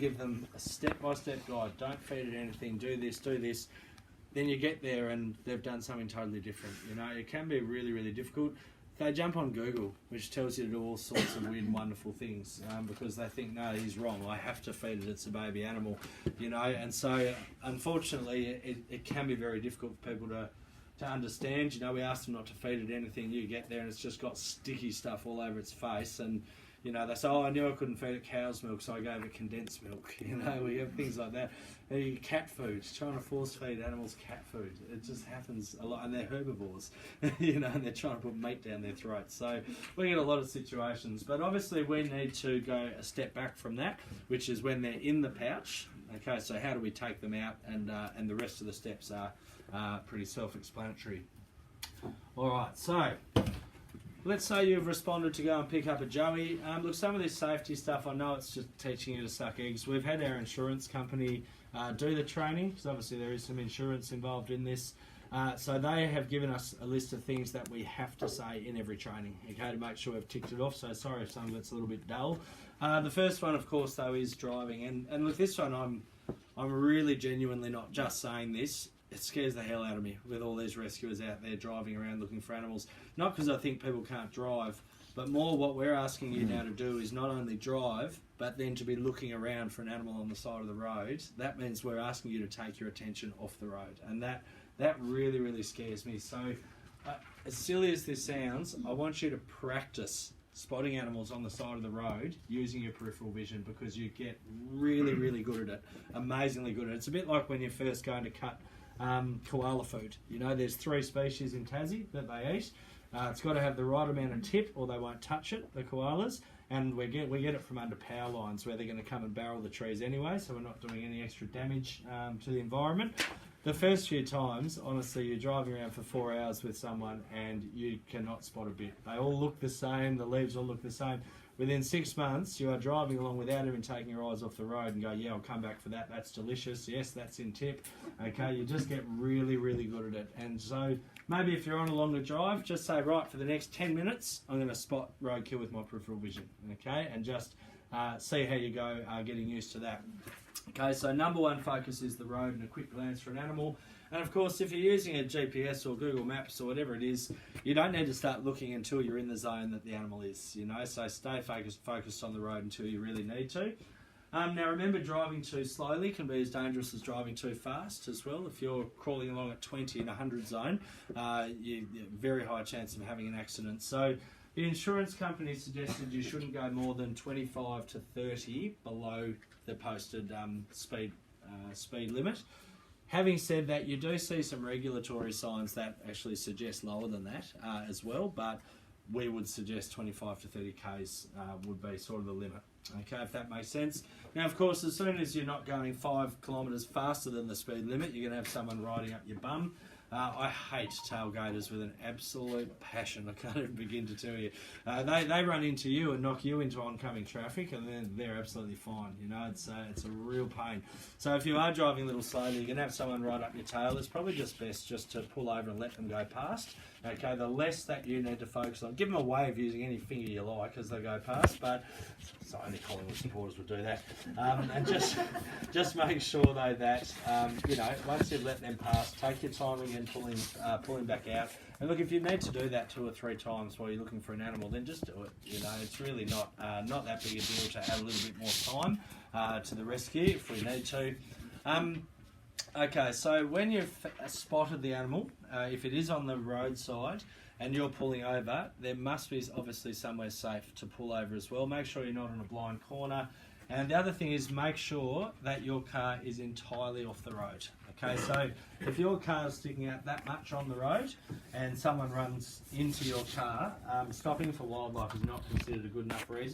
give them a step-by-step guide. Don't feed it anything, do this, do this. Then you get there and they've done something totally different. You know, it can be really, really difficult. They jump on Google, which tells you to do all sorts of weird and wonderful things, because they think, no, he's wrong, I have to feed it, it's a baby animal, you know. And so unfortunately it can be very difficult for people to understand. You know, we ask them not to feed it anything. You get there and it's just got sticky stuff all over its face, and you know, they say, oh, I knew I couldn't feed it cow's milk, so I gave it condensed milk. You know, we have things like that. Cat food, trying to force feed animals cat food. It just happens a lot, and they're herbivores, you know, and they're trying to put meat down their throats. So we get a lot of situations, but obviously we need to go a step back from that, which is when they're in the pouch. Okay, so how do we take them out? And the rest of the steps are pretty self-explanatory. All right, so let's say you've responded to go and pick up a joey. Look, some of this safety stuff, I know it's just teaching you to suck eggs. We've had our insurance company do the training, because obviously there is some insurance involved in this. So they have given us a list of things that we have to say in every training, okay, to make sure we've ticked it off. So sorry if some of it's a little bit dull. The first one, of course, though, is driving. And with this one, I'm really genuinely not just saying this. It scares the hell out of me with all these rescuers out there driving around looking for animals. Not because I think people can't drive, but more what we're asking you now to do is not only drive, but then to be looking around for an animal on the side of the road. That means we're asking you to take your attention off the road. And that really, really scares me. So as silly as this sounds, I want you to practice spotting animals on the side of the road using your peripheral vision, because you get really, really good at it. Amazingly good at it. It's a bit like when you're first going to cut koala food. You know, there's 3 species in Tassie that they eat. It's got to have the right amount of tip or they won't touch it, the koalas. And we get it from under power lines where they're going to come and barrel the trees anyway, so we're not doing any extra damage to the environment. The first few times, honestly, you're driving around for 4 hours with someone and you cannot spot a bit. They all look the same, the leaves all look the same. Within 6 months, you are driving along without even taking your eyes off the road and go, yeah, I'll come back for that. That's delicious. Yes, that's in tip. Okay, you just get really, really good at it. And so maybe if you're on a longer drive, just say, right, for the next 10 minutes, I'm going to spot roadkill with my peripheral vision. Okay, and just see how you go getting used to that. Okay, so number one focus is the road and a quick glance for an animal. And of course, if you're using a GPS or Google Maps or whatever it is, you don't need to start looking until you're in the zone that the animal is, you know, so stay focused on the road until you really need to. Now remember, driving too slowly can be as dangerous as driving too fast as well. If you're crawling along at 20 in a 100 zone, you very high chance of having an accident. So the insurance company suggested you shouldn't go more than 25 to 30 below the posted speed limit. Having said that, you do see some regulatory signs that actually suggest lower than that as well, but we would suggest 25 to 30 k's would be sort of the limit. Okay, if that makes sense. Now, of course, as soon as you're not going 5 kilometres faster than the speed limit, you're going to have someone riding up your bum. I hate tailgaters with an absolute passion. I can't even begin to tell you. They run into you and knock you into oncoming traffic, and then they're absolutely fine. You know, it's a real pain. So if you are driving a little slowly, you're going to have someone ride up your tail. It's probably just best just to pull over and let them go past. Okay, the less that you need to focus on, give them a wave using any finger you like as they go past, but so only Collingwood supporters would do that. And just make sure though that you know, once you've let them pass, take your time again, pulling back out. And look, if you need to do that 2 or 3 times while you're looking for an animal, then just do it. You know, it's really not that big a deal to add a little bit more time to the rescue if we need to. Okay, so when you've spotted the animal, if it is on the roadside and you're pulling over, there must be obviously somewhere safe to pull over as well. Make sure you're not in a blind corner. And the other thing is make sure that your car is entirely off the road. Okay, so if your car is sticking out that much on the road and someone runs into your car, stopping for wildlife is not considered a good enough reason.